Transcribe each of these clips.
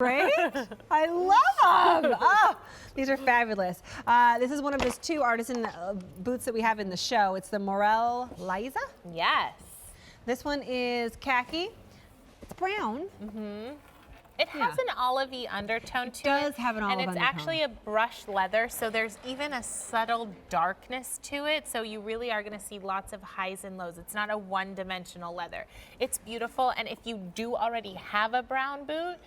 Right? I love them. Oh, these are fabulous. This is one of his 2 artisan boots that we have in the show. It's the Morela Liza. Yes. This one is khaki. It's brown. Mm-hmm. It has an olivey undertone to it. It does have an olive undertone. And it's actually a brushed leather, so there's even a subtle darkness to it, so you really are going to see lots of highs and lows. It's not a one-dimensional leather. It's beautiful, and if you do already have a brown boot,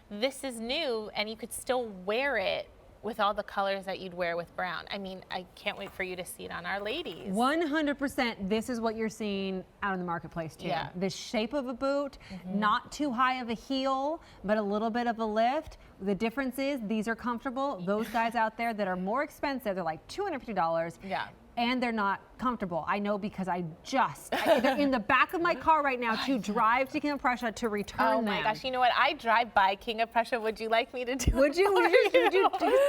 this is new, and you could still wear it with all the colors that you'd wear with brown. I mean, I can't wait for you to see it on our ladies. 100%, this is what you're seeing out in the marketplace too. Yeah. The shape of a boot, not too high of a heel, but a little bit of a lift. The difference is these are comfortable. Those guys out there that are more expensive, they're like $250. Yeah. And they're not comfortable. I know because they're in the back of my car right now to drive to King of Prussia to return them. Oh my gosh, you know what? I drive by King of Prussia. Would you like me to do Would you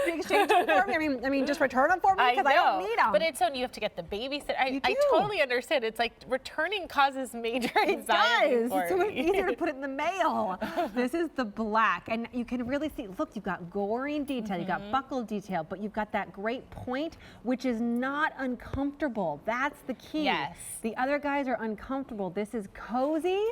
exchange them for me? I mean, just return them for me because I don't need them. But it's so you have to get the babysitter. I totally understand. It's like returning causes major anxiety. It does. It's so much easier to put it in the mail. This is the black, and you can really see. Look, you've got goring detail, you've got buckle detail, but you've got that great point, which is not uncomfortable. That's the key. Yes. The other guys are uncomfortable. This is cozy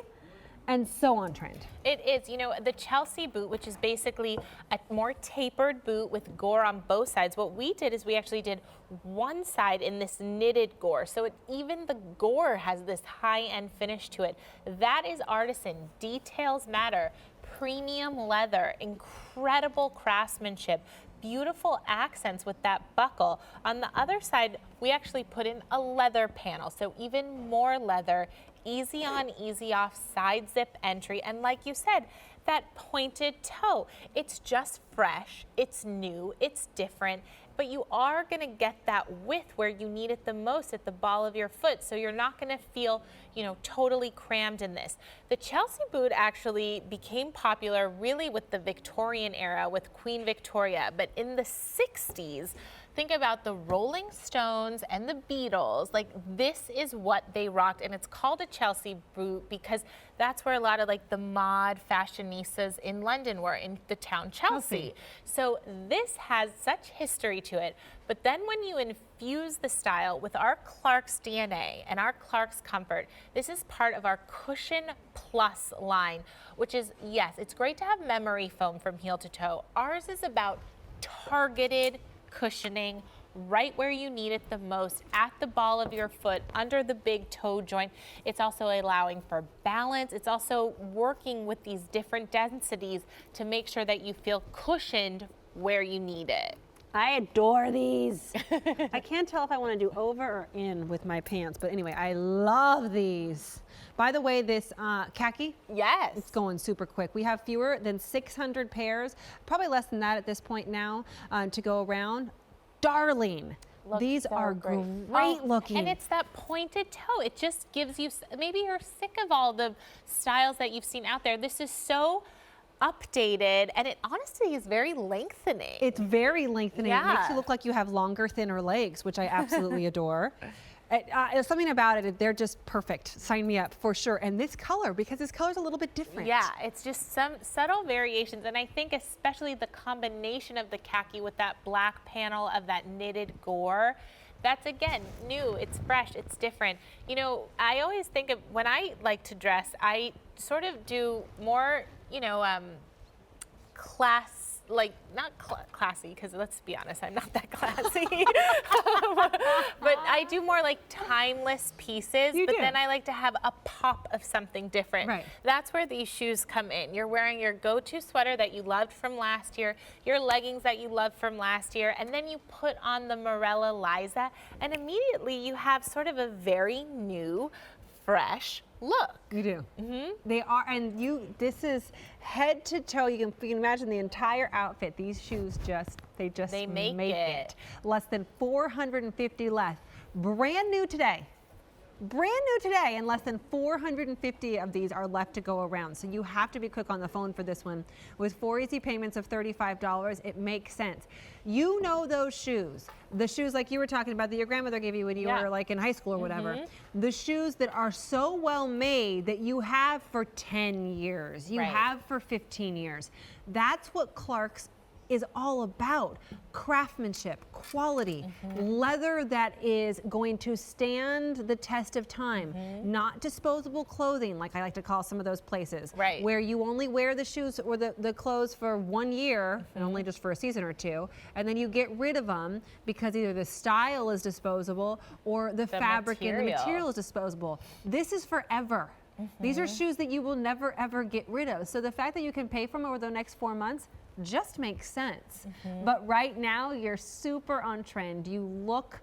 and so on trend. It is. You know, the Chelsea boot, which is basically a more tapered boot with gore on both sides. What we did is we actually did one side in this knitted gore. So even the gore has this high-end finish to it. That is Artisan. Details matter. Premium leather, incredible craftsmanship, beautiful accents with that buckle. On the other side, we actually put in a leather panel, so even more leather, easy on, easy off, side zip entry, and like you said, that pointed toe. It's just fresh, it's new, it's different, but you are gonna get that width where you need it the most at the ball of your foot, so you're not gonna feel, you know, totally crammed in this. The Chelsea boot actually became popular really with the Victorian era, with Queen Victoria, but in the 60s, think about the Rolling Stones and the Beatles. Like, this is what they rocked, and it's called a Chelsea boot because that's where a lot of like the mod fashionistas in London were, in the town Chelsea. So this has such history to it, but then when you infuse the style with our Clark's DNA and our Clark's comfort, this is part of our Cushion Plus line, which is, yes, it's great to have memory foam from heel to toe. Ours is about targeted cushioning right where you need it the most, at the ball of your foot, under the big toe joint. It's also allowing for balance. It's also working with these different densities to make sure that you feel cushioned where you need it. I adore these. I can't tell if I want to do over or in with my pants, but anyway, I love these. By the way, this khaki, yes, it's going super quick. We have fewer than 600 pairs, probably less than that at this point now, to go around. Darling. These so are great looking. And it's that pointed toe. It just gives you, maybe you're sick of all the styles that you've seen out there. This is so updated, and it honestly is very lengthening. It's very lengthening. Yeah. It makes you look like you have longer, thinner legs, which I absolutely adore. There's something about it, they're just perfect. Sign me up for sure. And this color, because this color's a little bit different. Yeah, it's just some subtle variations, and I think especially the combination of the khaki with that black panel of that knitted gore, that's again new, it's fresh, it's different. You know, I always think of, when I like to dress, I sort of do more, you know, like not classy, because let's be honest, I'm not that classy. But I do more like timeless pieces, then I like to have a pop of something different. Right. That's where these shoes come in. You're wearing your go-to sweater that you loved from last year, your leggings that you loved from last year, and then you put on the Morela Liza, and immediately you have sort of a very new, fresh look. You do. They are, and this is head to toe. You can imagine the entire outfit. These shoes they make it. Less than 450 left. Brand new today. brand new today, and less than 450 of these are left to go around. So you have to be quick on the phone for this one. With 4 easy payments of $35, it makes sense. You know those shoes, the shoes like you were talking about that your grandmother gave you when you were like in high school or whatever. The shoes that are so well made that you have for 10 years, you have for 15 years. That's what Clark's is all about. Craftsmanship, quality, leather that is going to stand the test of time, not disposable clothing like I like to call some of those places, where you only wear the shoes or the clothes for 1 year and only just for a season or two, and then you get rid of them because either the style is disposable or the fabric and the material is disposable. This is forever. These are shoes that you will never ever get rid of. So the fact that you can pay for them over the next 4 months just makes sense. But right now you're super on trend. You look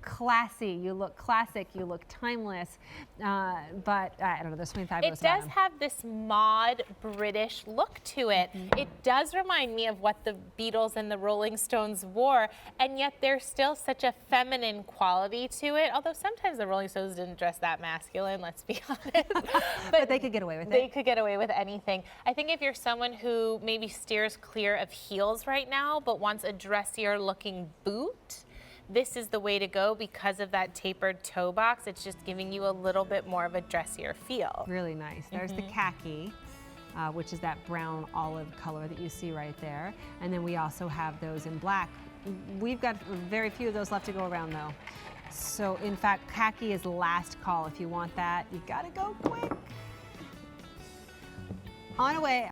classy, you look classic, you look timeless, but I don't know, there's something fabulous about them. It does have this mod British look to it. It does remind me of what the Beatles and the Rolling Stones wore, and yet there's still such a feminine quality to it, although sometimes the Rolling Stones didn't dress that masculine, let's be honest. But they could get away with it. They could get away with anything. I think if you're someone who maybe steers clear of heels right now, but wants a dressier looking boot, this is the way to go because of that tapered toe box. It's just giving you a little bit more of a dressier feel. Really nice. There's the khaki, which is that brown olive color that you see right there. And then we also have those in black. We've got very few of those left to go around though. So in fact, khaki is last call. If you want that, you gotta go quick. On away.